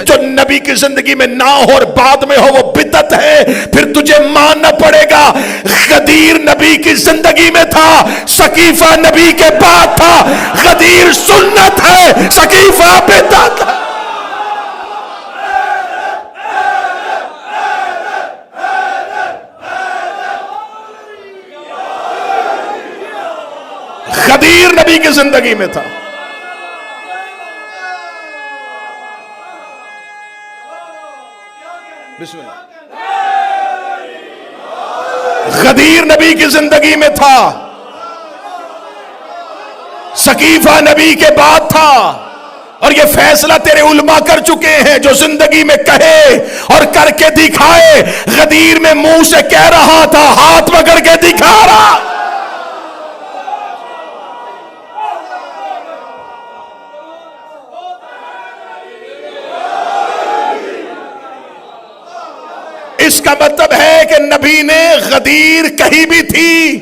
جو نبی کی زندگی میں نہ ہو اور بعد میں ہو وہ بدعت ہے. پھر تجھے ماننا پڑے گا غدیر نبی کی زندگی میں تھا, سقیفہ نبی کے بعد تھا. غدیر سنت ہے, سقیفہ بدعت ہے. غدیر نبی کی زندگی میں تھا. بسم اللہ. غدیر نبی کی زندگی میں تھا, سقیفہ نبی کے بعد تھا. اور یہ فیصلہ تیرے علماء کر چکے ہیں, جو زندگی میں کہے اور کر کے دکھائے. غدیر میں منہ سے کہہ رہا تھا, ہاتھ پکڑ کے دکھا رہا. اس کا مطلب ہے کہ نبی نے غدیر کہی بھی تھی,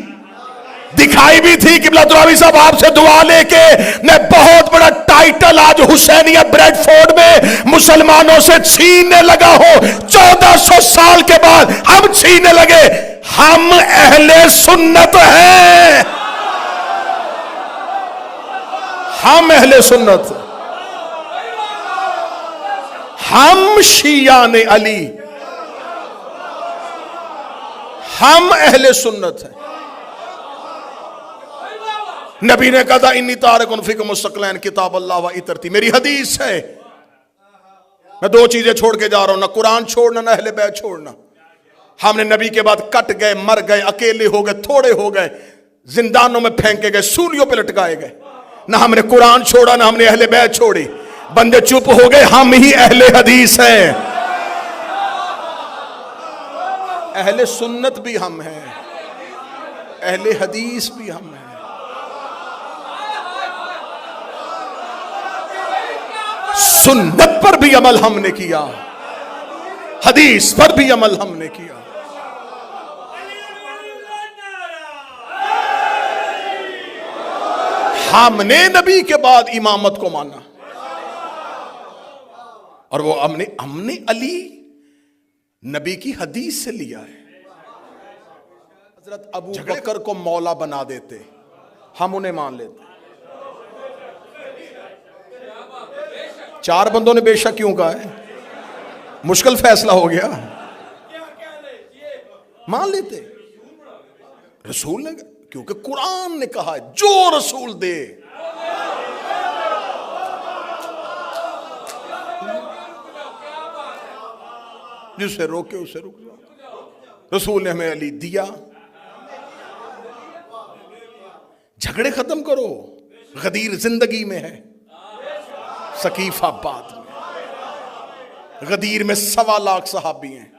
دکھائی بھی تھی. قبلہ دراوی صاحب آپ سے دعا لے کے میں بہت بڑا ٹائٹل آج حسینیہ بریڈ فورڈ میں مسلمانوں سے چھیننے لگا ہوں. 1400 سال کے بعد ہم چھیننے لگے. ہم اہل سنت ہیں, ہم اہل سنت, ہم شیعان علی, ہم اہل سنت ہیں. نبی نے کہا انی تارک فیکم الثقلین کتاب اللہ و اطرتی, میری حدیث ہے. میں دو چیزیں چھوڑ کے جا رہا ہوں, نہ قرآن چھوڑنا نہ اہل بیت چھوڑنا. ہم نے نبی کے بعد کٹ گئے, مر گئے, اکیلے ہو گئے, تھوڑے ہو گئے, زندانوں میں پھینکے گئے, سولیوں پہ لٹکائے گئے. نہ ہم نے قرآن چھوڑا نہ ہم نے اہل بیت چھوڑی. بندے چپ ہو گئے. ہم ہی اہل حدیث ہیں, اہل سنت بھی ہم ہیں, اہل حدیث بھی ہم ہیں. سنت پر بھی عمل ہم نے کیا, حدیث پر بھی عمل ہم نے کیا. ہم نے نبی کے بعد امامت کو مانا, اور وہ ہم نے علی نبی کی حدیث سے لیا ہے. حضرت ابو بکر کو مولا بنا دیتے, ہم انہیں مان لیتے. 4 بندوں نے بے شک کیوں کہا ہے, مشکل فیصلہ ہو گیا, مان لیتے. رسول نے, کیونکہ قرآن نے کہا ہے جو رسول دے. جسے روکے اسے رک جاؤ. رسول نے ہمیں علی دیا. جھگڑے ختم کرو. غدیر زندگی میں ہے, سقیفہ بعد میں. غدیر میں 1.25 لاکھ صحابی ہیں,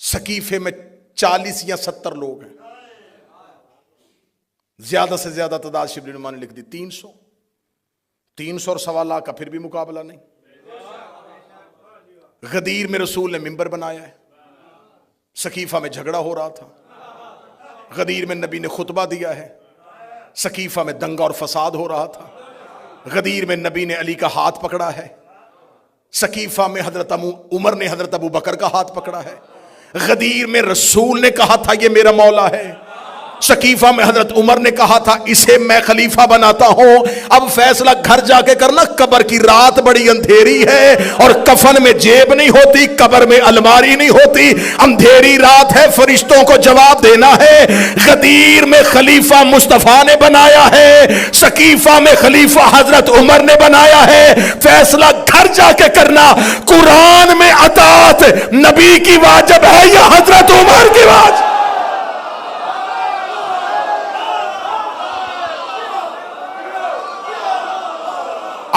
سقیفے میں 40 یا 70 لوگ ہیں. زیادہ سے زیادہ تعداد شبلی نما نے لکھ دی 300 اور 1.25 لاکھ کا پھر بھی مقابلہ نہیں. غدیر میں رسول نے منبر بنایا ہے, سقیفہ میں جھگڑا ہو رہا تھا. غدیر میں نبی نے خطبہ دیا ہے, سقیفہ میں دنگا اور فساد ہو رہا تھا. غدیر میں نبی نے علی کا ہاتھ پکڑا ہے, سقیفہ میں حضرت عمر نے حضرت ابو بکر کا ہاتھ پکڑا ہے. غدیر میں رسول نے کہا تھا یہ میرا مولا ہے, سقیفہ میں حضرت عمر نے کہا تھا اسے میں خلیفہ بناتا ہوں. اب فیصلہ گھر جا کے کرنا. قبر کی رات بڑی اندھیری ہے, اور کفن میں جیب نہیں ہوتی, قبر میں الماری نہیں ہوتی. اندھیری رات ہے, فرشتوں کو جواب دینا ہے. غدیر میں خلیفہ مصطفیٰ نے بنایا ہے, سقیفہ میں خلیفہ حضرت عمر نے بنایا ہے. فیصلہ گھر جا کے کرنا. قرآن میں اطاعت نبی کی واجب ہے یا حضرت عمر کی واجب؟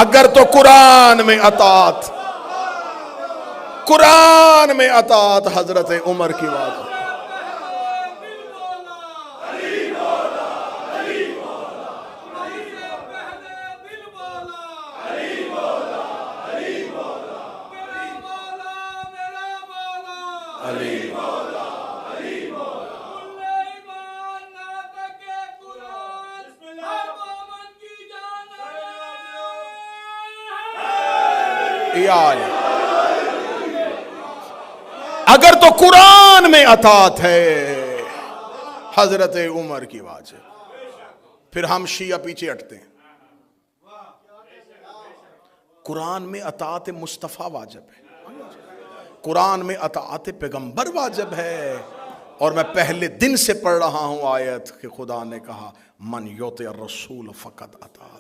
اگر تو قرآن میں اطاعت حضرت عمر کی بات. اگر تو قرآن میں اطاعت ہے حضرت عمر کی واجب، پھر ہم شیعہ پیچھے ہٹتے ہیں. قرآن میں اطاعت مصطفیٰ واجب ہے، قرآن میں اطاعت پیغمبر واجب ہے. اور میں پہلے دن سے پڑھ رہا ہوں آیت کہ خدا نے کہا من یطع الرسول فقط اطاع،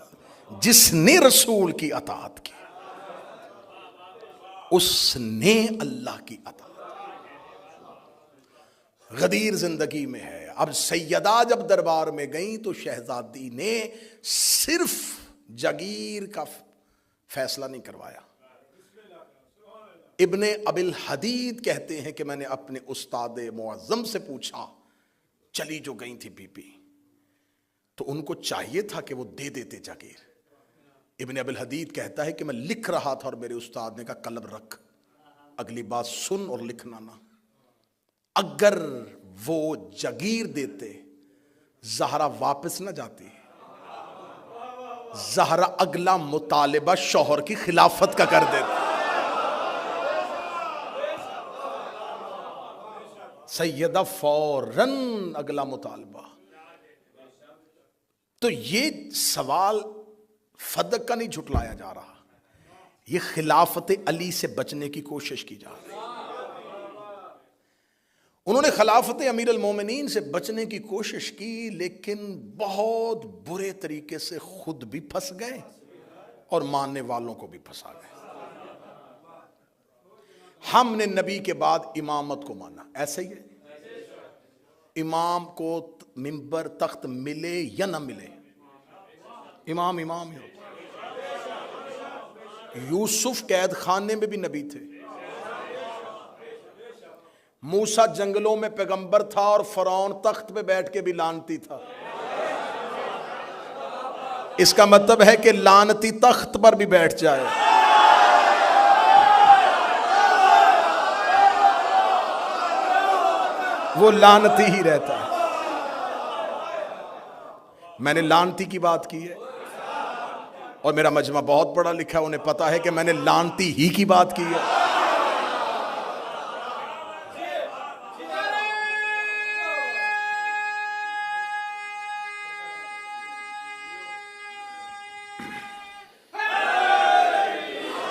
جس نے رسول کی اطاعت کی اس نے اللہ کی اطاعت. غدیر زندگی میں ہے. اب سیدہ جب دربار میں گئیں تو شہزادی نے صرف جگیر کا فیصلہ نہیں کروایا. ابن ابی الحدید کہتے ہیں کہ میں نے اپنے استاد معظم سے پوچھا، چلی جو گئی تھی بی بی تو ان کو چاہیے تھا کہ وہ دے دیتے جاگیر. ابن ابی الحدید کہتا ہے کہ میں لکھ رہا تھا اور میرے استاد نے کہا قلم رکھ، اگلی بات سن اور لکھنا نہ. اگر وہ جاگیر دیتے زہرا واپس نہ جاتی، زہرا اگلا مطالبہ شوہر کی خلافت کا کر دیتی. سیدہ فوراً اگلا مطالبہ. تو یہ سوال فدق کا نہیں جھٹلایا جا رہا، یہ خلافت علی سے بچنے کی کوشش کی جا رہی. انہوں نے خلافت امیر المومنین سے بچنے کی کوشش کی لیکن بہت برے طریقے سے خود بھی پھنس گئے اور ماننے والوں کو بھی پھنسا گئے. ہم نے نبی کے بعد امامت کو مانا، ایسے ہی ہے. امام کو منبر تخت ملے یا نہ ملے، امام امام ہی ہوتا. یوسف قید خانے میں بھی نبی تھے، موسیٰ جنگلوں میں پیغمبر تھا اور فرعون تخت پہ بیٹھ کے بھی لعنتی تھا. اس کا مطلب ہے کہ لعنتی تخت پر بھی بیٹھ جائے وہ لعنتی ہی رہتا ہے. میں نے لعنتی کی بات کی ہے اور میرا مجمع بہت پڑھا لکھا ہے، انہیں پتا ہے کہ میں نے لعنتی ہی کی بات کی ہے.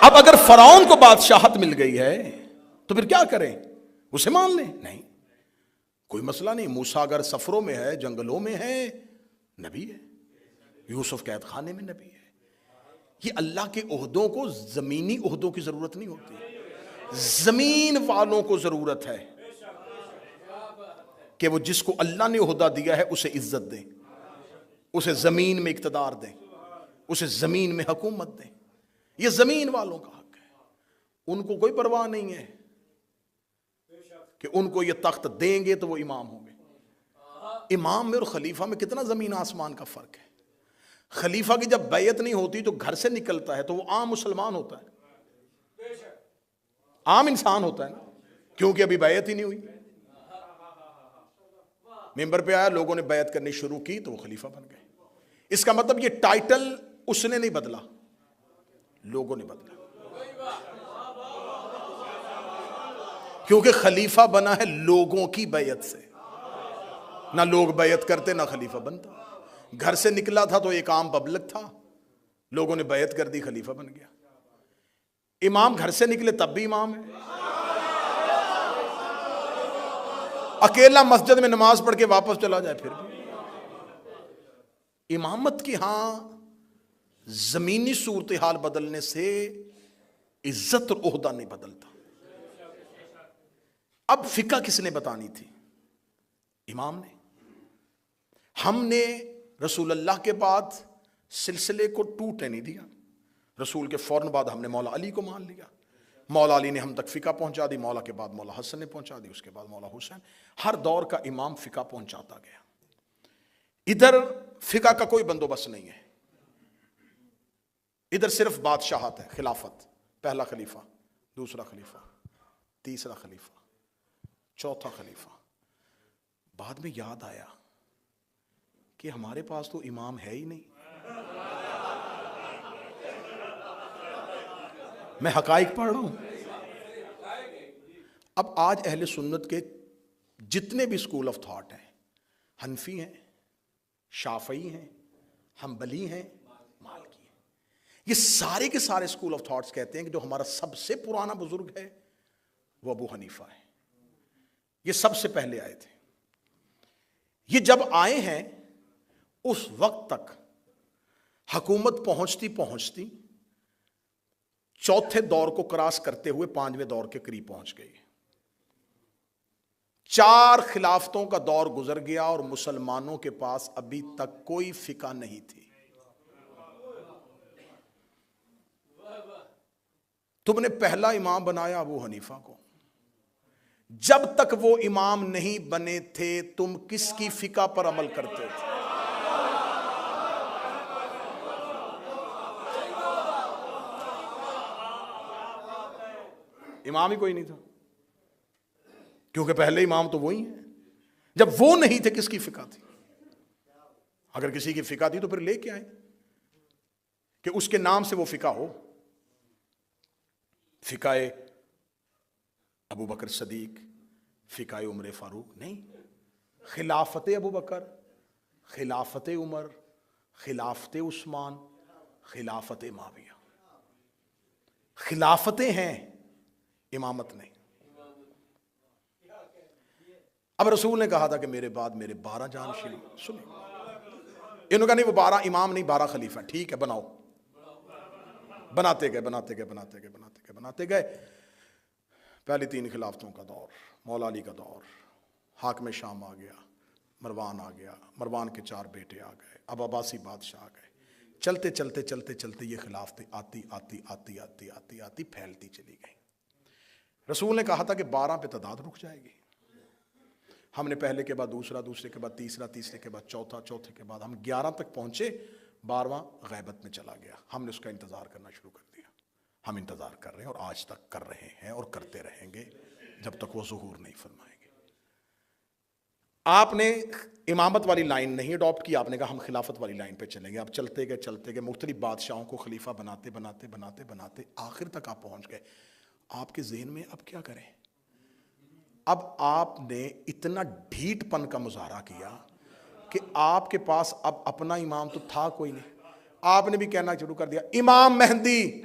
اب اگر فرعون کو بادشاہت مل گئی ہے تو پھر کیا کریں؟ اسے مان لیں؟ نہیں، کوئی مسئلہ نہیں. موسیٰ اگر سفروں میں ہے، جنگلوں میں ہے، نبی ہے. یوسف قید خانے میں نبی ہے. یہ اللہ کے عہدوں کو زمینی عہدوں کی ضرورت نہیں ہوتی، زمین والوں کو ضرورت ہے کہ وہ جس کو اللہ نے عہدہ دیا ہے اسے عزت دیں، اسے زمین میں اقتدار دیں، اسے زمین میں حکومت دیں. یہ زمین والوں کا حق ہے. ان کو کوئی پرواہ نہیں ہے کہ ان کو یہ تخت دیں گے تو وہ امام ہوں گے. امام میں اور خلیفہ میں کتنا زمین آسمان کا فرق ہے. خلیفہ کی جب بیعت نہیں ہوتی تو گھر سے نکلتا ہے تو وہ عام مسلمان ہوتا ہے، عام انسان ہوتا ہے نا، کیونکہ ابھی بیعت ہی نہیں ہوئی. ممبر پہ آیا، لوگوں نے بیعت کرنی شروع کی تو وہ خلیفہ بن گئے. اس کا مطلب یہ ٹائٹل اس نے نہیں بدلا، لوگوں نے بدلا، کیونکہ خلیفہ بنا ہے لوگوں کی بیعت سے. نہ لوگ بیعت کرتے نہ خلیفہ بنتا. گھر سے نکلا تھا تو ایک عام پبلک تھا، لوگوں نے بیعت کر دی، خلیفہ بن گیا. امام گھر سے نکلے تب بھی امام ہے، اکیلا مسجد میں نماز پڑھ کے واپس چلا جائے پھر بھی امامت کی. ہاں، زمینی صورتحال بدلنے سے عزت اور عہدہ نہیں بدلتا. اب فقہ کس نے بتانی تھی؟ امام نے. ہم نے رسول اللہ کے بعد سلسلے کو ٹوٹنے نہیں دیا. رسول کے فوراً بعد ہم نے مولا علی کو مان لیا. مولا علی نے ہم تک فقہ پہنچا دی، مولا کے بعد مولا حسن نے پہنچا دی، اس کے بعد مولا حسین. ہر دور کا امام فقہ پہنچاتا گیا. ادھر فقہ کا کوئی بندوبست نہیں ہے، ادھر صرف بادشاہت ہے، خلافت، پہلا خلیفہ، دوسرا خلیفہ، تیسرا خلیفہ، چوتھا خلیفہ. بعد میں یاد آیا کہ ہمارے پاس تو امام ہے ہی نہیں. میں حقائق پڑھ رہا ہوں. اب آج اہل سنت کے جتنے بھی اسکول آف تھاٹ ہیں، حنفی ہیں، شافعی ہیں، حنبلی ہیں، مالکی ہیں، یہ سارے کے سارے اسکول آف تھاٹس کہتے ہیں کہ جو ہمارا سب سے پرانا بزرگ ہے وہ ابو حنیفہ ہے. یہ سب سے پہلے آئے تھے. یہ جب آئے ہیں اس وقت تک حکومت پہنچتی پہنچتی چوتھے دور کو کراس کرتے ہوئے پانچویں دور کے قریب پہنچ گئی. 4 خلافتوں کا دور گزر گیا اور مسلمانوں کے پاس ابھی تک کوئی فقہ نہیں تھی. تم نے پہلا امام بنایا ابو حنیفہ کو. جب تک وہ امام نہیں بنے تھے تم کس کی فقہ پر عمل کرتے تھے؟ امام ہی کوئی نہیں تھا، کیونکہ پہلے امام تو وہی ہیں. جب وہ نہیں تھے کس کی فقہ تھی؟ اگر کسی کی فقہ تھی تو پھر لے کے آئے کہ اس کے نام سے وہ فقہ ہو. فقہ ابو بکر صدیق، فقہ عمر فاروق نہیں. خلافت ابو بکر، خلافت عمر، خلافت عثمان، خلافت معاویہ. خلافتیں ہیں، امامت نہیں. اب رسول نے کہا تھا کہ میرے بعد میرے 12 جانشین. سنیں، انہوں نے کہا نہیں وہ 12 امام نہیں 12 خلیفہ. ٹھیک ہے بناؤ. بناتے گئے. پہلی 3 خلافتوں کا دور، مولا علی کا دور، حاکم شام آ گیا، مروان آ گیا، مروان کے 4 بیٹے آ گئے، اب عباسی بادشاہ آ گئے. چلتے یہ خلافتیں آتی پھیلتی چلی گئی. رسول نے کہا تھا کہ 12 پہ تعداد رک جائے گی. ہم نے پہلے کے بعد دوسرا، دوسرے کے بعد تیسرا، تیسرے کے بعد چوتھا، چوتھے کے بعد ہم 11 تک پہنچے. 12واں غیبت میں چلا گیا. ہم نے اس کا انتظار کرنا شروع کر دیا. ہم انتظار کر رہے ہیں اور آج تک کر رہے ہیں اور کرتے رہیں گے جب تک وہ ظہور نہیں فرمائیں گے. آپ نے امامت والی لائن نہیں اڈاپٹ کی، آپ نے کہا ہم خلافت والی لائن پہ چلیں گے. اب چلتے گئے مختلف بادشاہوں کو خلیفہ بناتے آخر تک آپ پہنچ گئے. آپ کے ذہن میں اب کیا کریں؟ اب آپ نے اتنا ڈھیٹ پن کا مظاہرہ کیا کہ آپ کے پاس اب اپنا امام تو تھا کوئی نہیں. آپ نے بھی کہنا شروع کر دیا امام مہدی.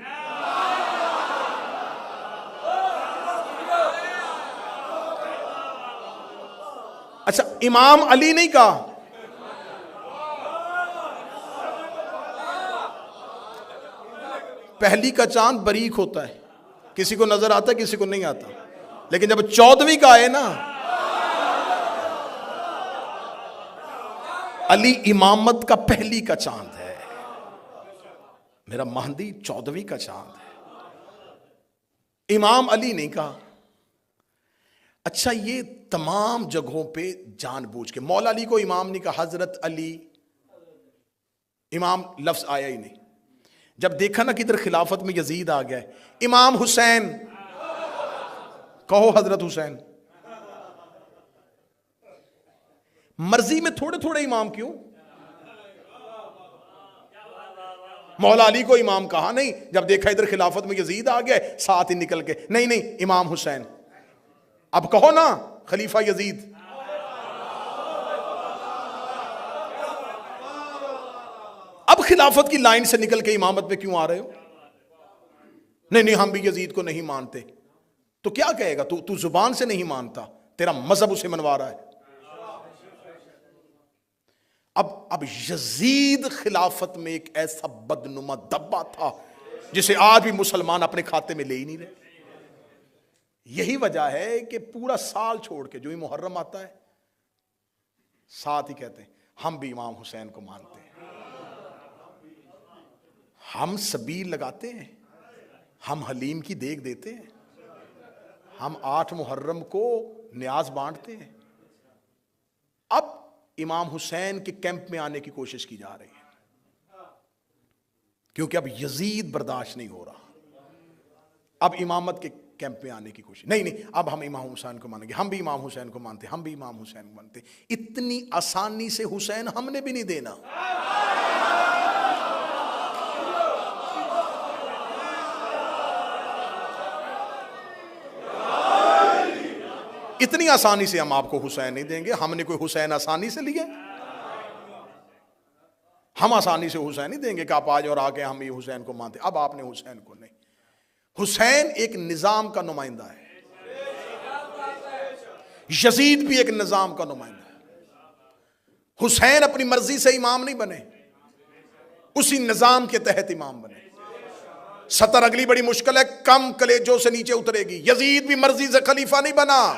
اچھا امام علی نہیں کہا؟ پہلی کا چاند باریک ہوتا ہے، کسی کو نظر آتا ہے کسی کو نہیں آتا، لیکن جب 14ویں کا آئے نا، علی امامت کا پہلی کا چاند ہے، میرا مہدی 14ویں کا چاند ہے. امام علی نہیں کہا. اچھا یہ تمام جگہوں پہ جان بوجھ کے مولا علی کو امام نہیں کہا، حضرت علی امام لفظ آیا ہی نہیں. جب دیکھا نا کدھر خلافت میں یزید آ گیا ہے، امام حسین کہو، حضرت حسین. مرضی میں تھوڑے تھوڑے امام کیوں؟ مولا علی کو امام کہا نہیں، جب دیکھا ادھر خلافت میں یزید آ گیا ہے ساتھ ہی نکل کے نہیں امام حسین. اب کہو نا خلیفہ یزید. اب خلافت کی لائن سے نکل کے امامت پہ کیوں آ رہے ہو؟ نہیں ہم بھی یزید کو نہیں مانتے. تو کیا کہے گا؟ تو زبان سے نہیں مانتا، تیرا مذہب اسے منوا رہا ہے. اب یزید خلافت میں ایک ایسا بدنما دبا تھا جسے آج بھی مسلمان اپنے کھاتے میں لے ہی نہیں رہے. یہی وجہ ہے کہ پورا سال چھوڑ کے جو ہی محرم آتا ہے ساتھ ہی کہتے ہیں ہم بھی امام حسین کو مانتے ہیں. ہم سبیل لگاتے ہیں، ہم حلیم کی دیگ دیتے ہیں، ہم 8 محرم کو نیاز بانٹتے ہیں. اب امام حسین کے کیمپ میں آنے کی کوشش کی جا رہی ہے کیونکہ اب یزید برداشت نہیں ہو رہا. اب امامت کے کیمپ میں آنے کی کوشش نہیں اب ہم امام حسین کو مانیں گے، ہم بھی امام حسین کو مانتے، ہم بھی امام حسین کو مانتے. اتنی آسانی سے حسین ہم نے بھی نہیں دینا. اتنی آسانی سے ہم آپ کو حسین نہیں دیں گے. ہم نے کوئی حسین آسانی سے لیا؟ ہم آسانی سے حسین نہیں دیں گے کہ آپ آج اور آگے ہم یہ حسین کو مانتے. اب آپ نے حسین کو نہیں. حسین ایک نظام کا نمائندہ ہے. یزید بھی ایک نظام کا نمائندہ ہے. حسین اپنی مرضی سے امام نہیں بنے, اسی نظام کے تحت امام بنے. سطر اگلی بڑی مشکل ہے, کم کلیجوں سے نیچے اترے گی. یزید بھی مرضی سے خلیفہ نہیں بنا,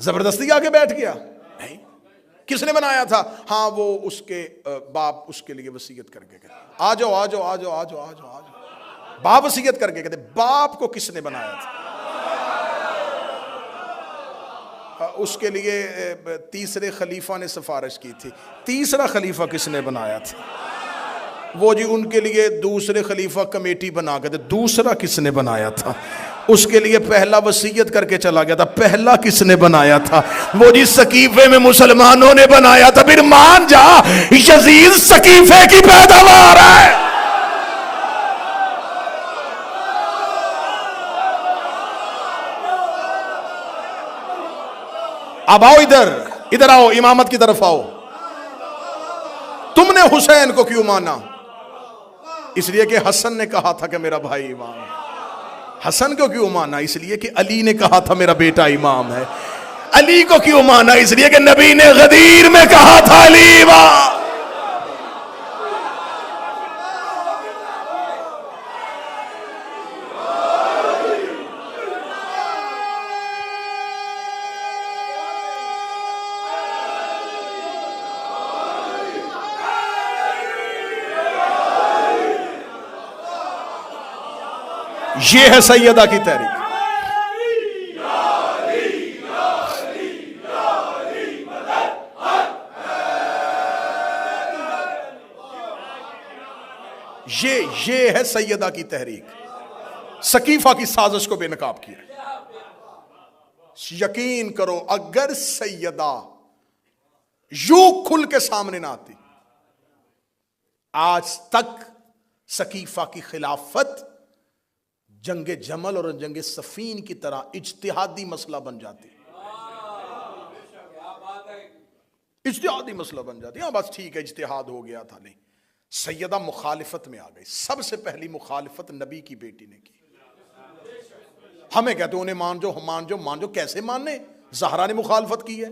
زبردستی آگے بیٹھ گیا. نہیں, کس نے بنایا تھا؟ ہاں وہ اس کے باپ اس کے لیے وصیت کر کے کہتے آ جاؤ آ جاؤ آ جاؤ آ جاؤ آ جاؤ آ جاؤ. باپ وصیت کر کے کہتے, باپ کو کس نے بنایا تھا؟ اس کے لیے تیسرے خلیفہ نے سفارش کی تھی. تیسرا خلیفہ کس نے بنایا تھا؟ وہ جی ان کے لیے دوسرے خلیفہ کمیٹی بنا کے تھے. دوسرا کس نے بنایا تھا؟ اس کے لیے پہلا وصیت کر کے چلا گیا تھا. پہلا کس نے بنایا تھا؟ وہ جی سقیفے میں مسلمانوں نے بنایا تھا. پھر مان جا, یزید سقیفے کی پیداوار ہے. اب آؤ ادھر, ادھر آؤ, امامت کی طرف آؤ. تم نے حسین کو کیوں مانا؟ اس لیے کہ حسن نے کہا تھا کہ میرا بھائی امام ہے. حسن کو کیوں مانا؟ اس لیے کہ علی نے کہا تھا میرا بیٹا امام ہے. علی کو کیوں مانا؟ اس لیے کہ نبی نے غدیر میں کہا تھا علی امام. یہ ہے سیدہ کی تحریک. یہ ہے سیدہ کی تحریک. سقیفہ کی سازش کو بے نقاب کیا. یقین کرو اگر سیدہ یوں کھل کے سامنے نہ آتی, آج تک سقیفہ کی خلافت جنگ جمل اور جنگ صفین کی طرح اجتہادی مسئلہ بن جاتی. اجتہادی مسئلہ بن جاتی. ہاں بس ٹھیک ہے اجتہاد ہو گیا تھا. نہیں, سیدہ مخالفت میں آ گئی. سب سے پہلی مخالفت نبی کی بیٹی نے کی. ہمیں کہتے ہیں انہیں مان جو, مان جو, مان جو. کیسے ماننے؟ زہرا نے مخالفت کی ہے.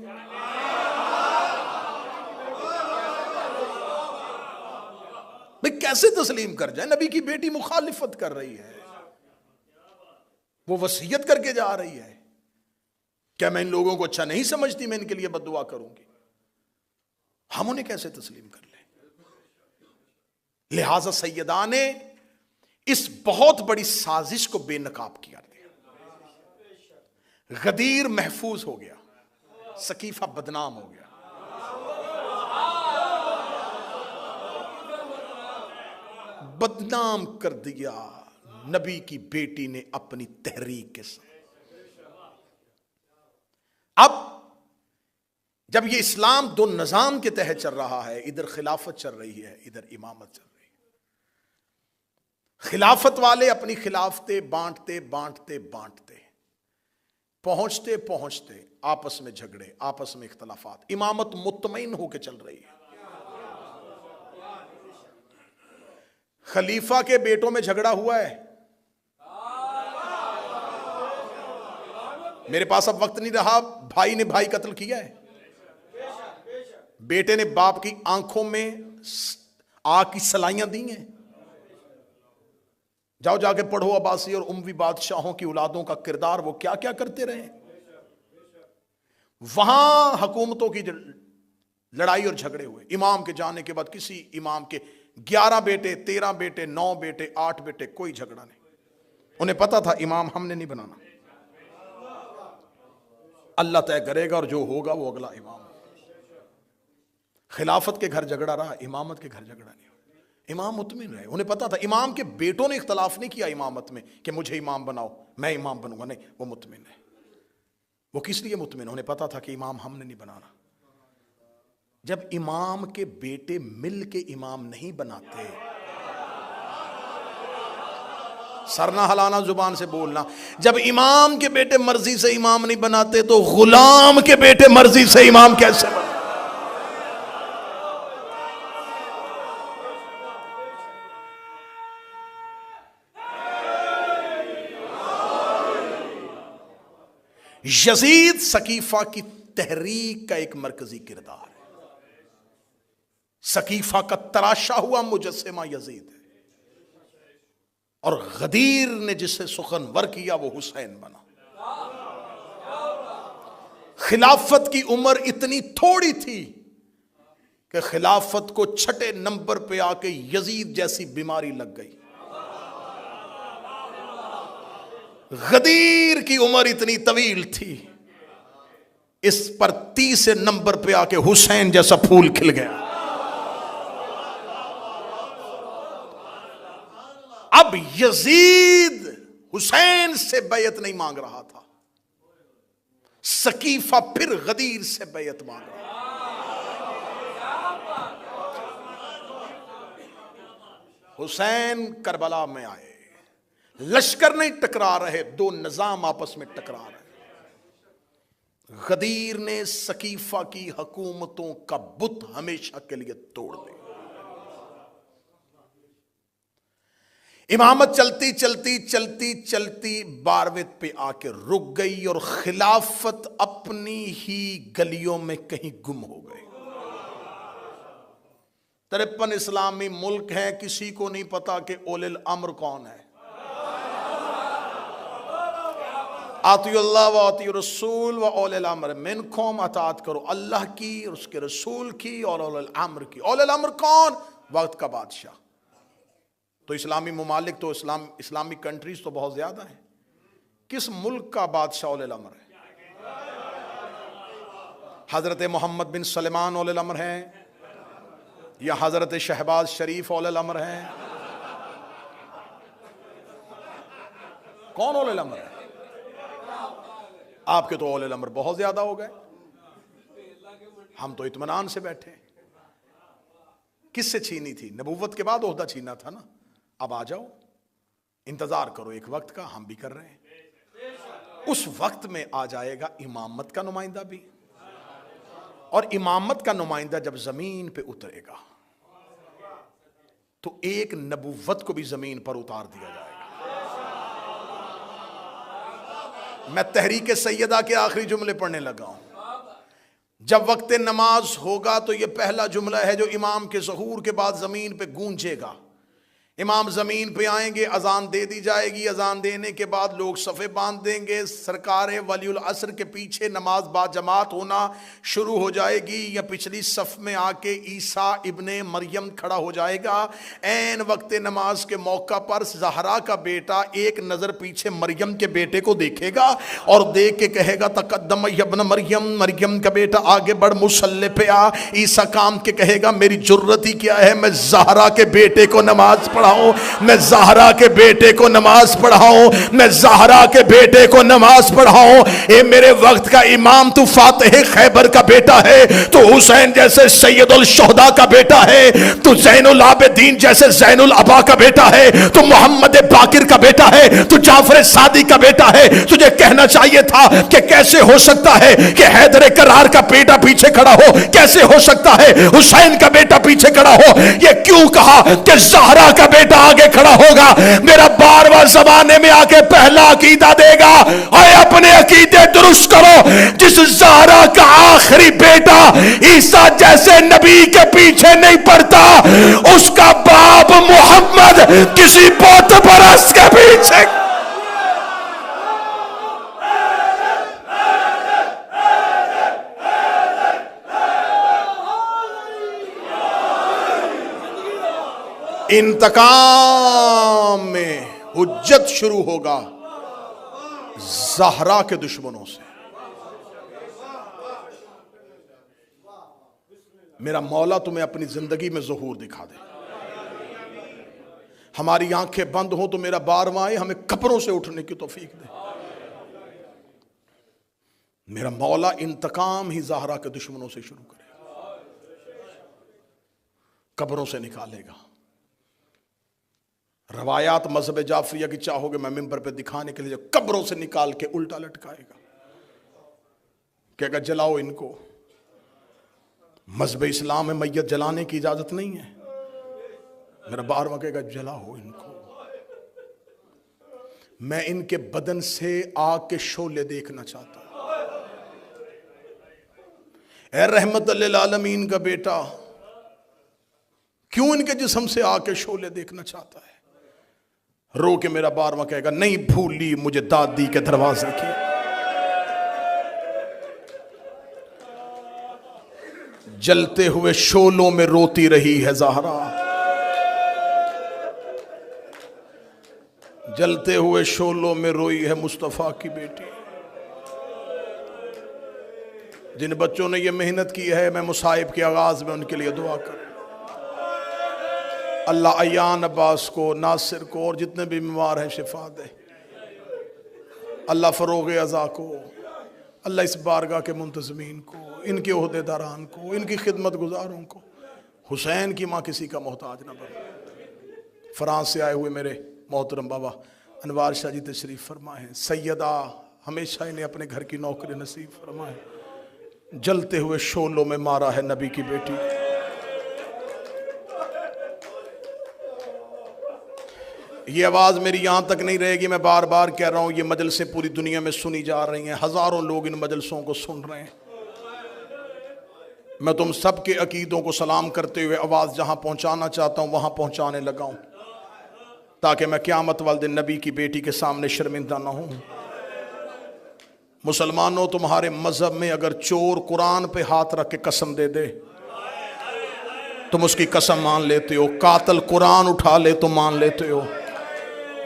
بھئی کیسے تسلیم کر جائے؟ نبی کی بیٹی مخالفت کر رہی ہے, وہ وصیت کر کے جا رہی ہے. کیا میں ان لوگوں کو اچھا نہیں سمجھتی؟ میں ان کے لیے بد دعا کروں گی. ہم انہیں کیسے تسلیم کر لیں؟ لہذا سیدہ نے اس بہت بڑی سازش کو بے نقاب کیا. غدیر محفوظ ہو گیا, سقیفہ بدنام ہو گیا. بدنام کر دیا نبی کی بیٹی نے اپنی تحریک کے ساتھ. اب جب یہ اسلام دو نظام کے تحت چل رہا ہے, ادھر خلافت چل رہی ہے, ادھر امامت چل رہی ہے. خلافت والے اپنی خلافتیں بانٹتے بانٹتے بانٹتے پہنچتے پہنچتے آپس میں جھگڑے, آپس میں اختلافات. امامت مطمئن ہو کے چل رہی ہے. خلیفہ کے بیٹوں میں جھگڑا ہوا ہے. میرے پاس اب وقت نہیں رہا. بھائی نے بھائی قتل کیا ہے. بیٹے نے باپ کی آنکھوں میں آگ کی سلائیاں دی ہیں. جاؤ جا کے پڑھو عباسی اور اموی بادشاہوں کی اولادوں کا کردار, وہ کیا کیا کرتے رہے. وہاں حکومتوں کی لڑائی اور جھگڑے ہوئے. امام کے جانے کے بعد کسی امام کے 11 بیٹے, 13 بیٹے, 9 بیٹے, 8 بیٹے, کوئی جھگڑا نہیں. انہیں پتا تھا امام ہم نے نہیں بنانا, اللہ طے کرے گا اور جو ہوگا وہ اگلا امام. خلافت کے گھر جھگڑا رہا, امامت کے گھر جھگڑا نہیں. امام مطمئن رہے. انہیں پتا تھا امام کے بیٹوں نے اختلاف نہیں کیا امامت میں کہ مجھے امام بناؤ میں امام بنوں گا. نہیں, وہ مطمئن ہے. وہ کس لیے مطمئن؟ انہیں پتا تھا کہ امام ہم نے نہیں بنانا. جب امام کے بیٹے مل کے امام نہیں بناتے سر نہ ہلانا، زبان سے بولنا. جب امام کے بیٹے مرضی سے امام نہیں بناتے تو غلام کے بیٹے مرضی سے امام کیسے بناتے؟ یزید سقیفہ کی تحریک کا ایک مرکزی کردار ہے. سقیفہ کا تراشا ہوا مجسمہ یزید ہے، اور غدیر نے جسے سخنور کیا وہ حسین بنا. خلافت کی عمر اتنی تھوڑی تھی کہ خلافت کو چھٹے نمبر پہ آ کے یزید جیسی بیماری لگ گئی. غدیر کی عمر اتنی طویل تھی، اس پر 30 نمبر پہ آ کے حسین جیسا پھول کھل گیا. اب یزید حسین سے بیعت نہیں مانگ رہا تھا، سقیفہ پھر غدیر سے بیعت مانگ رہا. حسین کربلا میں آئے، لشکر نہیں ٹکرا رہے، دو نظام آپس میں ٹکرا رہے. غدیر نے سقیفہ کی حکومتوں کا بت ہمیشہ کے لیے توڑ دیا. امامت چلتی چلتی چلتی چلتی 12ویں پہ آ کے رک گئی، اور خلافت اپنی ہی گلیوں میں کہیں گم ہو گئی. 53 اسلامی ملک ہیں، کسی کو نہیں پتا کہ اولی الامر کون ہے. آتی اللہ و آتی رسول و اولی الامر منکم، اطاعت کرو اللہ کی اور اس کے رسول کی اور اولی الامر کی. اولی الامر کون؟ وقت کا بادشاہ. تو اسلامی ممالک تو اسلامی کنٹریز تو بہت زیادہ ہیں. کس ملک کا بادشاہ اولی الامر ہے؟ حضرت محمد بن سلمان اولی الامر ہیں، یا حضرت شہباز شریف اولی الامر ہیں؟ کون اولی الامر ہے؟ آپ کے تو اولی الامر بہت زیادہ ہو گئے، ہم تو اطمینان سے بیٹھے. کس سے چھینی تھی؟ نبوت کے بعد عہدہ چھینا تھا نا. اب آ جاؤ، انتظار کرو ایک وقت کا، ہم بھی کر رہے ہیں. اس وقت میں آ جائے گا امامت کا نمائندہ بھی، اور امامت کا نمائندہ جب زمین پہ اترے گا تو ایک نبوت کو بھی زمین پر اتار دیا جائے گا. میں تحریک سیدہ کے آخری جملے پڑھنے لگا ہوں. جب وقت نماز ہوگا تو یہ پہلا جملہ ہے جو امام کے ظہور کے بعد زمین پہ گونجے گا. امام زمین پہ آئیں گے، اذان دے دی جائے گی. اذان دینے کے بعد لوگ صفے باندھ دیں گے. سرکار ولی العصر کے پیچھے نماز با جماعت ہونا شروع ہو جائے گی، یا پچھلی صف میں آ کے عیسیٰ ابن مریم کھڑا ہو جائے گا. عین وقت نماز کے موقع پر زہرا کا بیٹا ایک نظر پیچھے مریم کے بیٹے کو دیکھے گا اور دیکھ کے کہے گا تقدم ابن مریم، مریم کا بیٹا آگے بڑھ، مصلی پہ آ. عیسیٰ کام کے کہے گا میری جرت ہی کیا ہے، میں زہرا کے بیٹے کو نماز پڑھاؤں، میں زہرا کے بیٹے کو نماز پڑھاؤں، میں زہرا کے بیٹے کو نماز پڑھاؤں. اے میرے وقت کا امام، تو فاتح خیبر کا بیٹا ہے، تو حسین جیسے سید الشہداء کا بیٹا ہے، تو زین العابدین جیسے زین العبا کا بیٹا ہے، تو محمد باقر کا بیٹا ہے، تو جعفر صادق کا بیٹا ہے. تجھے کہنا چاہیے تھا کہ کیسے ہو سکتا ہے کہ حیدر کرار کا بیٹا پیچھے کھڑا ہو، کیسے ہو سکتا ہے حسین کا بیٹا پیچھے کھڑا ہو. یہ کیوں کہا کہ زہرا کا بیٹا آگے کھڑا ہوگا؟ میرا 12واں زمانے میں آ کے پہلا عقیدہ دے گا. اے اپنے عقیدے درست کرو. جس زہرا کا آخری بیٹا عیسیٰ جیسے نبی کے پیچھے نہیں پڑتا، اس کا باپ محمد کسی بت پرست کے پیچھے. انتقام میں حجت شروع ہوگا زہرا کے دشمنوں سے. میرا مولا تمہیں اپنی زندگی میں ظہور دکھا دے. ہماری آنکھیں بند ہوں تو میرا 12واں آئے، ہمیں قبروں سے اٹھنے کی توفیق دے. میرا مولا انتقام ہی زہرا کے دشمنوں سے شروع کرے، قبروں سے نکالے گا. روایات مذہب جعفریہ کی چاہو گے میں ممبر پہ دکھانے کے لیے، قبروں سے نکال کے الٹا لٹکائے گا، کہے گا جلاؤ ان کو۔ مذہب اسلام میں میت جلانے کی اجازت نہیں ہے، میرا بارواں کہے گا جلاؤ ان کو۔ میں ان کے بدن سے آگ کے شعلے دیکھنا چاہتا ہوں۔ اے رحمت للعالمین کا بیٹا، کیوں ان کے جسم سے آگ کے شعلے دیکھنا چاہتا ہے؟ رو کے میرا بارواں کہے گا نہیں بھولی مجھے دادی کے دروازے کی۔ جلتے ہوئے شعلوں میں روتی رہی ہے زہرا، جلتے ہوئے شعلوں میں روئی ہے مصطفیٰ کی بیٹی۔ جن بچوں نے یہ محنت کی ہے، میں مصائب کے آغاز میں ان کے لیے دعا کروں، اللہ ایان عباس کو، ناصر کو اور جتنے بھی بیمار ہیں شفا دے، اللہ فروغ عزا کو، اللہ اس بارگاہ کے منتظمین کو، ان کے عہدے داران کو، ان کی خدمت گزاروں کو، حسین کی ماں کسی کا محتاج نہ بنے۔ فرانس سے آئے ہوئے میرے محترم بابا انوار شاہ جی تشریف فرمائے ہیں، سیدہ ہمیشہ انہیں اپنے گھر کی نوکری نصیب فرمائے۔ جلتے ہوئے شعلوں میں مارا ہے نبی کی بیٹی۔ یہ آواز میری یہاں تک نہیں رہے گی، میں بار بار کہہ رہا ہوں، یہ مجلسیں پوری دنیا میں سنی جا رہی ہیں، ہزاروں لوگ ان مجلسوں کو سن رہے ہیں۔ میں تم سب کے عقیدوں کو سلام کرتے ہوئے آواز جہاں پہنچانا چاہتا ہوں وہاں پہنچانے لگا ہوں، تاکہ میں قیامت والے دن نبی کی بیٹی کے سامنے شرمندہ نہ ہوں۔ مسلمانوں، تمہارے مذہب میں اگر چور قرآن پہ ہاتھ رکھ کے قسم دے دے تم اس کی قسم مان لیتے ہو، قاتل قرآن اٹھا لے تو مان لیتے ہو۔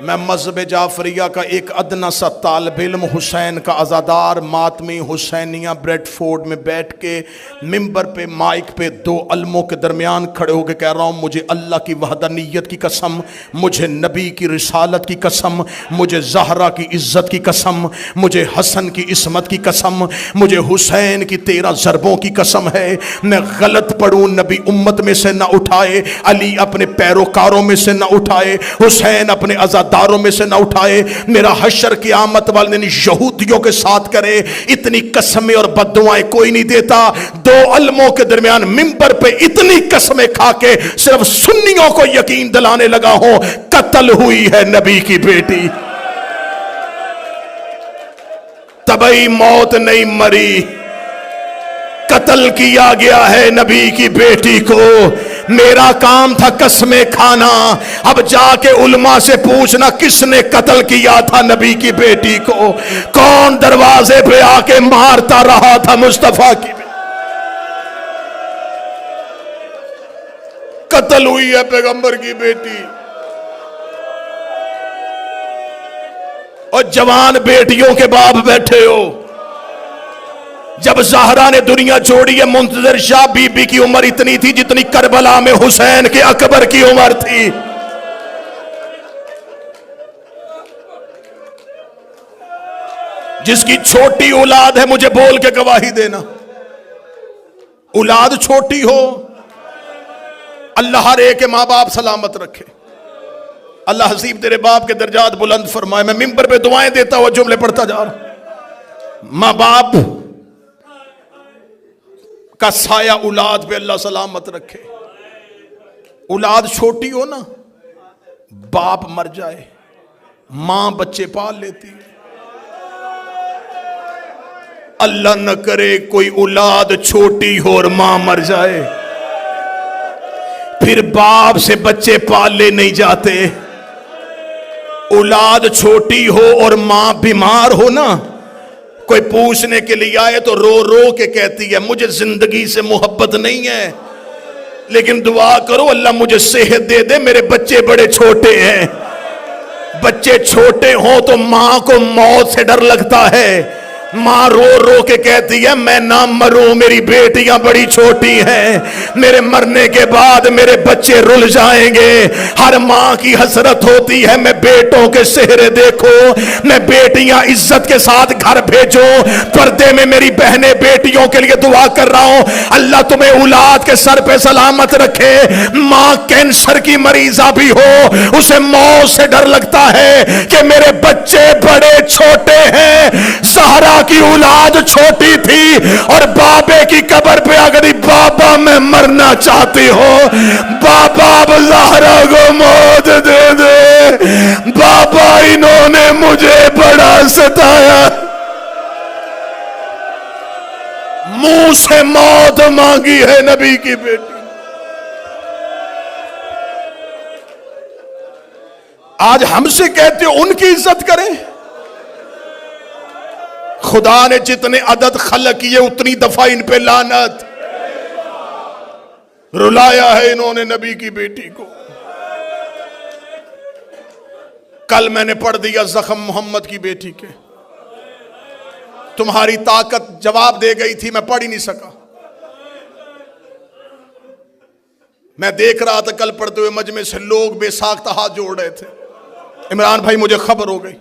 میں مذہب جعفریہ کا ایک ادنا سا طالب علم، حسین کا عزادار، ماتمی حسینیہ بریڈ فورڈ میں بیٹھ کے ممبر پہ مائک پہ دو علموں کے درمیان کھڑے ہو کے کہہ رہا ہوں، مجھے اللہ کی وحدانیت کی قسم، مجھے نبی کی رسالت کی قسم، مجھے زہرا کی عزت کی قسم، مجھے حسن کی عصمت کی قسم، مجھے حسین کی 13 ضربوں کی قسم ہے، میں غلط پڑھوں نبی امت میں سے نہ اٹھائے، علی اپنے پیروکاروں میں سے نہ اٹھائے، حسین اپنے داروں میں سے نہ اٹھائے، میرا حشر قیامت والے دن یہودیوں کے ساتھ کرے۔ اتنی قسمیں اور بددعائیں کوئی نہیں دیتا۔ دو علموں کے درمیان ممبر پہ اتنی قسمیں کھا کے صرف سنیوں کو یقین دلانے لگا ہوں، قتل ہوئی ہے نبی کی بیٹی، طبعی موت نہیں مری، قتل کیا گیا ہے نبی کی بیٹی کو۔ میرا کام تھا قسمیں کھانا، اب جا کے علماء سے پوچھنا کس نے قتل کیا تھا نبی کی بیٹی کو، کون دروازے پہ آ کے مارتا رہا تھا مصطفیٰ کی بیٹی۔ قتل ہوئی ہے پیغمبر کی بیٹی، اور جوان بیٹیوں کے باپ بیٹھے ہو۔ جب زہرا نے دنیا چھوڑی ہے، منتظر شاہ بی بی کی عمر اتنی تھی جتنی کربلا میں حسین کے اکبر کی عمر تھی۔ جس کی چھوٹی اولاد ہے مجھے بول کے گواہی دینا، اولاد چھوٹی ہو، اللہ ہر ایک کے ماں باپ سلامت رکھے، اللہ حسیب تیرے باپ کے درجات بلند فرمائے۔ میں ممبر پہ دعائیں دیتا ہوا جملے پڑھتا جا رہا ہوں۔ ماں باپ کا سایہ اولاد پہ اللہ سلامت رکھے۔ اولاد چھوٹی ہو نا، باپ مر جائے، ماں بچے پال لیتی ہے۔ اللہ نہ کرے کوئی اولاد چھوٹی ہو اور ماں مر جائے، پھر باپ سے بچے پالے نہیں جاتے۔ اولاد چھوٹی ہو اور ماں بیمار ہو نا، کوئی پوچھنے کے لیے آئے تو رو رو کے کہتی ہے مجھے زندگی سے محبت نہیں ہے، لیکن دعا کرو اللہ مجھے صحت دے دے، میرے بچے بڑے چھوٹے ہیں۔ بچے چھوٹے ہوں تو ماں کو موت سے ڈر لگتا ہے، ماں رو رو کے کہتی ہے میں نہ مروں، میری بیٹیاں بڑی چھوٹی ہیں، میرے مرنے کے بعد میرے بچے رل جائیں گے۔ ہر ماں کی حسرت ہوتی ہے میں بیٹوں کے چہرے دیکھو, میں بیٹیاں عزت کے ساتھ گھر بھیجو, پردے میں میری بہنیں بیٹیوں کے لیے دعا کر رہا ہوں, اللہ تمہیں اولاد کے سر پہ سلامت رکھے. ماں کینسر کی مریضہ بھی ہو, اسے موت سے ڈر لگتا ہے کہ میرے بچے بڑے چھوٹے ہیں. زہرا کی اولاد چھوٹی تھی اور بابے کی قبر پہ اگر بابا میں مرنا چاہتی ہو, بابا اب زہرا کو موت دے دے, بابا انہوں نے مجھے بڑا ستایا. منہ سے موت مانگی ہے نبی کی بیٹی. آج ہم سے کہتے ہو ان کی عزت کریں. خدا نے جتنے عدد خلق کیے اتنی دفعہ ان پہ لعنت. رلایا ہے انہوں نے نبی کی بیٹی کو. کل میں نے پڑھ دیا زخم محمد کی بیٹی کے. تمہاری طاقت جواب دے گئی تھی, میں پڑھ ہی نہیں سکا. میں دیکھ رہا تھا کل پڑھتے ہوئے مجمع سے لوگ بے ساختہ ہاتھ جوڑ رہے تھے. عمران بھائی مجھے خبر ہو گئی,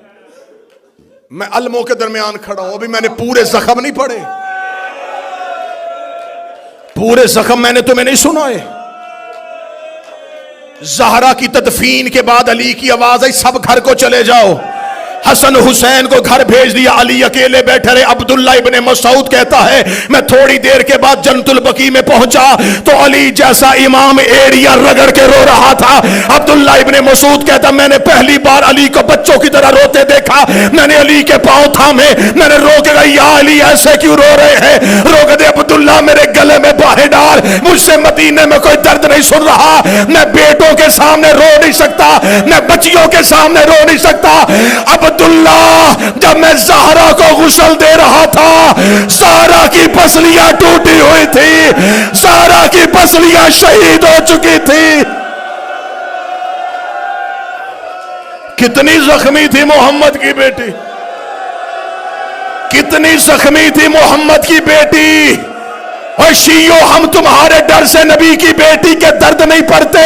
میں علموں کے درمیان کھڑا ہوں, ابھی میں نے پورے زخم نہیں پڑھے, پورے زخم میں نے تمہیں نہیں سنائے. زہرا کی تدفین کے بعد علی کی آواز آئی سب گھر کو چلے جاؤ. حسن حسین کو گھر بھیج دیا, علی اکیلے بیٹھے رہے. عبداللہ ابن مسعود کہتا ہے میں تھوڑی دیر کے بعد جنت البقیع میں پہنچا تو علی جیسا امام ایڑیاں رگڑ کے رو رہا تھا. عبداللہ ابن مسعود کہتا میں نے پہلی بار علی کو بچوں کی طرح روتے دیکھا. میں نے علی کے پاؤں تھامے, میں نے رو کے کہا یا علی ایسے کیوں رو رہے ہیں. رو کے دے عبداللہ میرے گلے میں باہیں ڈال, مجھ سے مدینے میں کوئی درد نہیں سن رہا. میں بیٹوں کے سامنے رو نہیں سکتا, میں بچیوں کے سامنے رو نہیں سکتا. عبداللہ جب میں زہرا کو غسل دے رہا تھا, زہرا کی پسلیاں ٹوٹی ہوئی تھی, زہرا کی پسلیاں شہید ہو چکی تھی. کتنی زخمی تھی محمد کی بیٹی, کتنی زخمی تھی محمد کی بیٹی. اور شیعو ہم تمہارے ڈر سے نبی کی بیٹی کے درد نہیں پڑتے.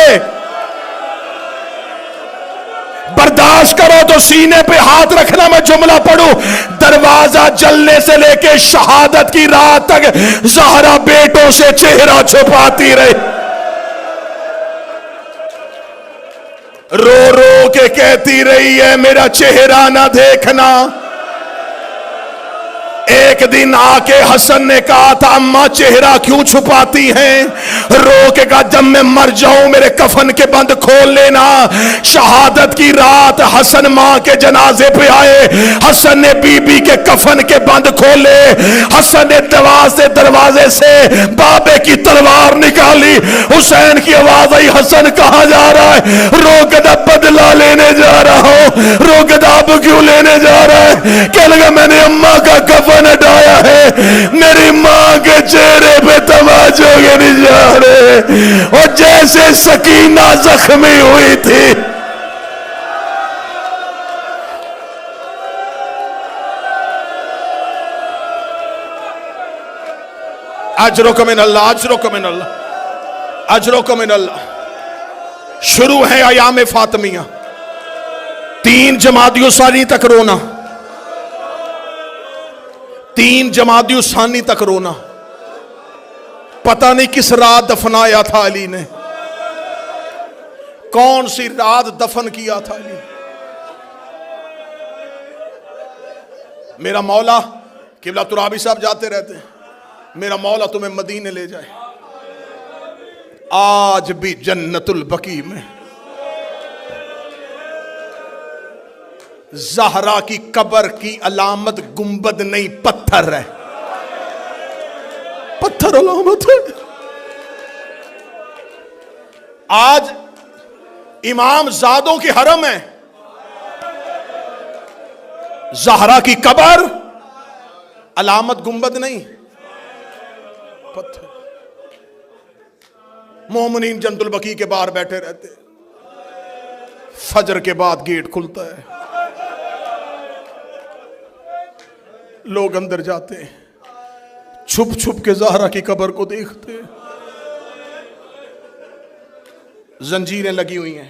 برداشت کرو تو سینے پہ ہاتھ رکھنا. میں جملہ پڑھوں, دروازہ جلنے سے لے کے شہادت کی رات تک زہرا بیٹوں سے چہرہ چھپاتی رہی. رو رو کے کہتی رہی ہے میرا چہرہ نہ دیکھنا. ایک دن آ کے حسن نے کہا تھا اماں چہرہ کیوں چھپاتی ہیں. رو کے کہا جب میں مر جاؤں میرے کفن کے بند کھول لینا. شہادت کی رات حسن ماں کے جنازے پہ آئے, حسن نے بی بی کے کفن کے بند کھولے. حسن نے دروازے سے بابے کی تلوار نکالی. حسین کی آواز آئی حسن کہاں جا رہا ہے. رو کے کہا بدلہ لینے جا رہا ہوں. رو کے کہا اب کیوں لینے جا رہا ہے. کہنے لگا میں نے اماں کا کفن ہٹایا ہے, میری ماں کے چہرے پہ تماچوں کے نشانے, اور جیسے سکینہ زخمی ہوئی تھی. اجرکم من اللہ, اجرکم من اللہ, اجرکم من اللہ. شروع ہے ایام فاطمیہ, 3 جمادی الثانی تک رونا, 3 جمادی الثانی تک رونا. پتہ نہیں کس رات دفنایا تھا علی نے, کون سی رات دفن کیا تھا علی. میرا مولا قبلہ ترابی صاحب جاتے رہتے ہیں, میرا مولا تمہیں مدینے لے جائے. آج بھی جنت البقیع میں زہرا کی قبر کی علامت گنبد نہیں پتھر ہے, پتھر علامت ہے. آج امام زادوں کی حرم ہے, زہرا کی قبر علامت گنبد نہیں پتھر. مومنین جنت البقیع کے باہر بیٹھے رہتے, فجر کے بعد گیٹ کھلتا ہے, لوگ اندر جاتے ہیں, چھپ چھپ کے زہرا کی قبر کو دیکھتے. زنجیریں لگی ہوئی ہیں,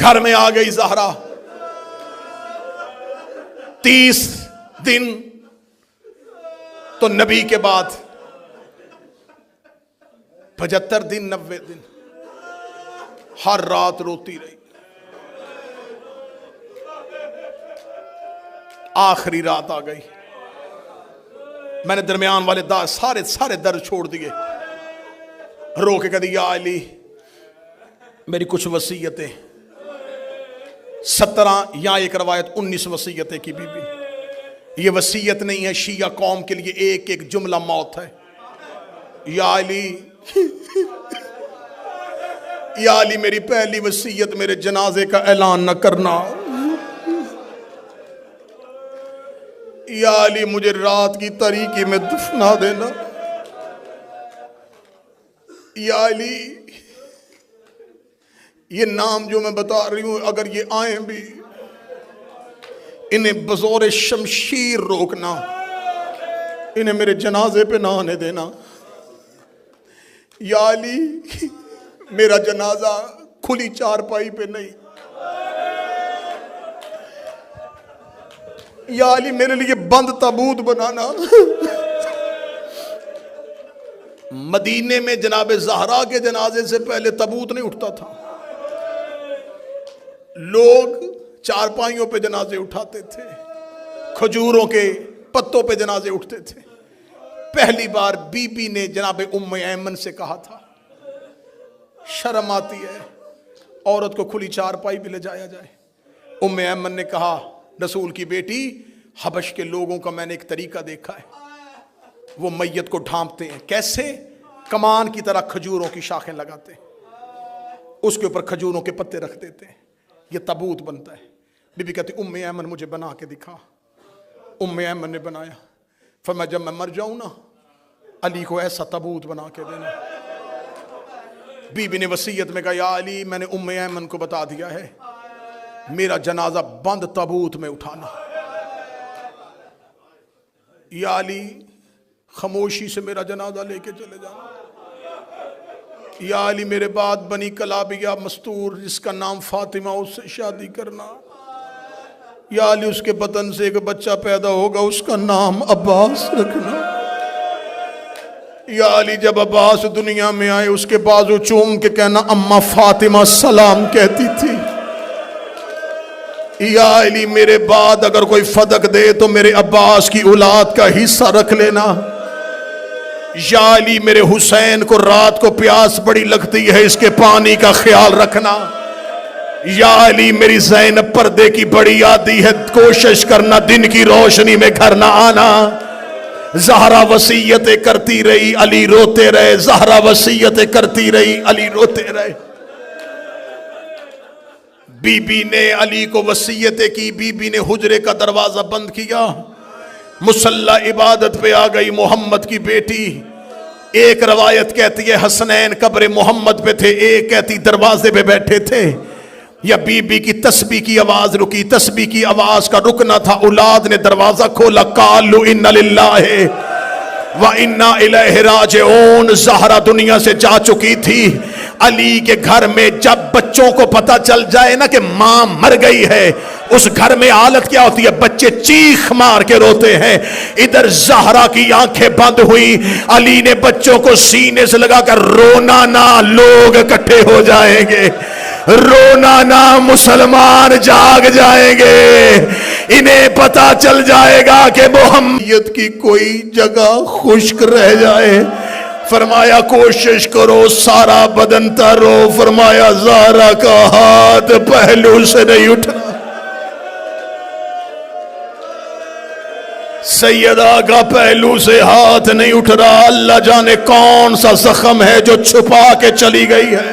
گھر میں آ گئی زہرا۔ 30 دن تو نبی کے بعد 75 دن 90 دن ہر رات روتی رہی۔ آخری رات آ گئی، میں نے درمیان والے سارے درد چھوڑ دیے، رو کے کہہ دیا یا علی میری کچھ وصیتیں، 17 یا ایک روایت 19 وصیتیں کی بی بی۔ یہ وصیت نہیں ہے، شیعہ قوم کے لیے ایک ایک جملہ موت ہے۔ یا علی یا علی میری پہلی وصیت میرے جنازے کا اعلان نہ کرنا، یا علی مجھے رات کی تاریکی میں دفنا دینا، یا علی یہ نام جو میں بتا رہی ہوں اگر یہ آئیں بھی انہیں بزور شمشیر روکنا، انہیں میرے جنازے پہ نہ آنے دینا۔ یا علی میرا جنازہ کھلی چارپائی پہ نہیں، یا علی میرے لیے بند تابوت بنانا۔ مدینے میں جناب زہرا کے جنازے سے پہلے تابوت نہیں اٹھتا تھا، لوگ چارپائیوں پہ جنازے اٹھاتے تھے، کھجوروں کے پتوں پہ جنازے اٹھتے تھے۔ پہلی بار بی بی نے جناب ام ایمن سے کہا تھا، شرم آتی ہے عورت کو کھلی چارپائی پہ لے جایا جائے۔ ام ایمن نے کہا رسول کی بیٹی، حبش کے لوگوں کا میں نے ایک طریقہ دیکھا ہے، وہ میت کو ڈھانپتے ہیں کیسے؟ کمان کی طرح کھجوروں کی شاخیں لگاتے ہیں، اس کے اوپر کھجوروں کے پتے رکھ دیتے ہیں، یہ تابوت بنتا ہے۔ بی بی کہتی ام ایمن مجھے بنا کے دکھا۔ ام ایمن نے بنایا، فرمایا جب میں مر جاؤں نا علی کو ایسا تابوت بنا کے دینا۔ بی بی نے وصیت میں کہا یا علی میں نے ام ایمن کو بتا دیا ہے میرا جنازہ بند تابوت میں اٹھانا۔ یا علی خاموشی سے میرا جنازہ لے کے چلے جانا۔ یا علی میرے بعد بنی کلابیہ مستور جس کا نام فاطمہ اس سے شادی کرنا۔ یا علی اس کے بدن سے ایک بچہ پیدا ہوگا اس کا نام عباس رکھنا۔ یا علی جب عباس دنیا میں آئے اس کے بازو چوم کے کہنا اماں فاطمہ سلام کہتی تھی۔ یا علی میرے بعد اگر کوئی فدق دے تو میرے عباس کی اولاد کا حصہ رکھ لینا۔ یا علی میرے حسین کو رات کو پیاس بڑی لگتی ہے اس کے پانی کا خیال رکھنا۔ یا علی میری زینب پردے کی بڑی عادی ہے کوشش کرنا دن کی روشنی میں گھر نہ آنا۔ زہرا وصیتیں کرتی رہی علی روتے رہے، زہرا وصیتیں کرتی رہی علی روتے رہے۔ بی بی نے علی کو وصیتیں کی، بی بی نے حجرے کا دروازہ بند کیا، مصلی عبادت پہ آ گئی محمد کی بیٹی۔ ایک روایت کہتی ہے حسنین قبر محمد پہ تھے، ایک کہتی دروازے پہ بیٹھے تھے۔ یا بی بی کی تسبیح کی آواز رکی، تسبیح کی آواز کا رکنا تھا، اولاد نے دروازہ کھولا، قالوا ان للہ وَإِنَّا إِلَيْهِ رَاجِعُونَ۔ زہرا دنیا سے جا چکی تھی، علی کے گھر میں جب بچوں کو پتہ چل جائے نا کہ ماں مر گئی ہے، اس گھر میں حالت کیا ہوتی ہے؟ بچے چیخ مار کے روتے ہیں۔ ادھر زہرا کی آنکھیں بند ہوئی، علی نے بچوں کو سینے سے لگا کر رونا نا لوگ اکٹھے ہو جائیں گے، رونا نا مسلمان جاگ جائیں گے، انہیں پتا چل جائے گا کہ محمد کی کوئی جگہ خشک رہ جائے۔ فرمایا کوشش کرو سارا بدن ترو، فرمایا زہرا کا ہاتھ پہلو سے نہیں اٹھا، سیدہ کا پہلو سے ہاتھ نہیں اٹھ رہا۔ اللہ جانے کون سا زخم ہے جو چھپا کے چلی گئی ہے۔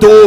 2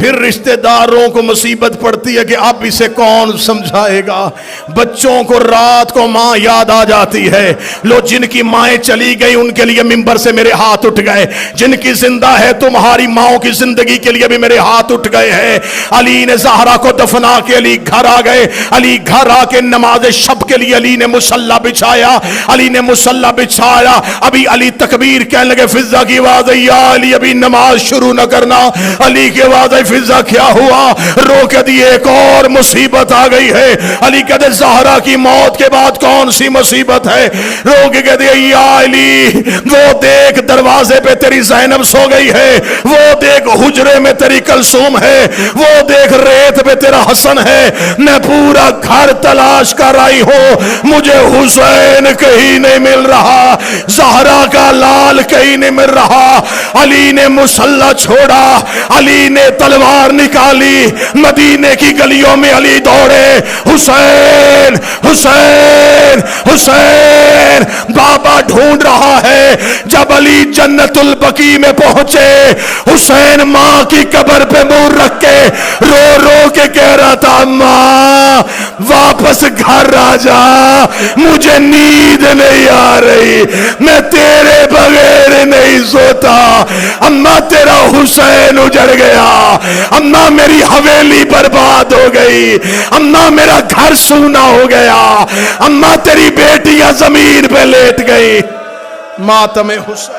پھر رشتہ داروں کو مصیبت پڑتی ہے کہ اب اسے کون سمجھائے گا. بچوں کو رات کو ماں یاد آ جاتی ہے. لو جن کی مائیں چلی گئی ان کے لیے ممبر سے میرے ہاتھ اٹھ گئے. جن کی زندہ ہے تمہاری ماؤں کی زندگی کے لیے بھی میرے ہاتھ اٹھ گئے ہیں. علی نے زہرا کو دفنا کے علی گھر آ گئے. علی گھر آ کے نماز شب کے لیے علی نے مصلی بچھایا. علی نے مصلی بچھایا. ابھی علی تکبیر کہنے لگے. فضا کی آواز ہے یا علی ابھی نماز شروع نہ کرنا. علی کی آواز ہے فضا کیا ہوا؟ رو کے دی ایک اور مصیبت آ گئی ہے. علی کہتے زہرا کی موت کے بعد کون سی مصیبت ہے؟ رو کے کہتے یا علی وہ دیکھ دروازے پہ تیری زینب سو گئی ہے. وہ دیکھ حجرے میں تیری کلثوم ہے. وہ دیکھ ریت پہ تیرا حسن ہے. میں پورا گھر تلاش کر آئی ہوں. مجھے حسین کہیں نہیں مل رہا. زہرا کا لال کہیں نہیں مل رہا. علی نے مصلی چھوڑا. علی نے تلوار نکالی. مدینے کی گلیوں میں علی دوڑے. حسین حسین حسین. بابا ڈھونڈ رہا ہے. جب علی جنت البقیع میں پہنچے حسین ماں کی قبر پہ منہ رکھ کے رو رو کے کہہ رہا تھا ماں واپس گھر آ جا. مجھے نیند نہیں آ رہی. میں تیرے بغیر نہیں سوتا. اماں تیرا حسین اجڑ گیا. اماں میری حویلی برباد ہو گئی. اماں میرا گھر سونا ہو گیا. اماں تیری بیٹیاں زمین پہ لیٹ گئی. ماتم حسین.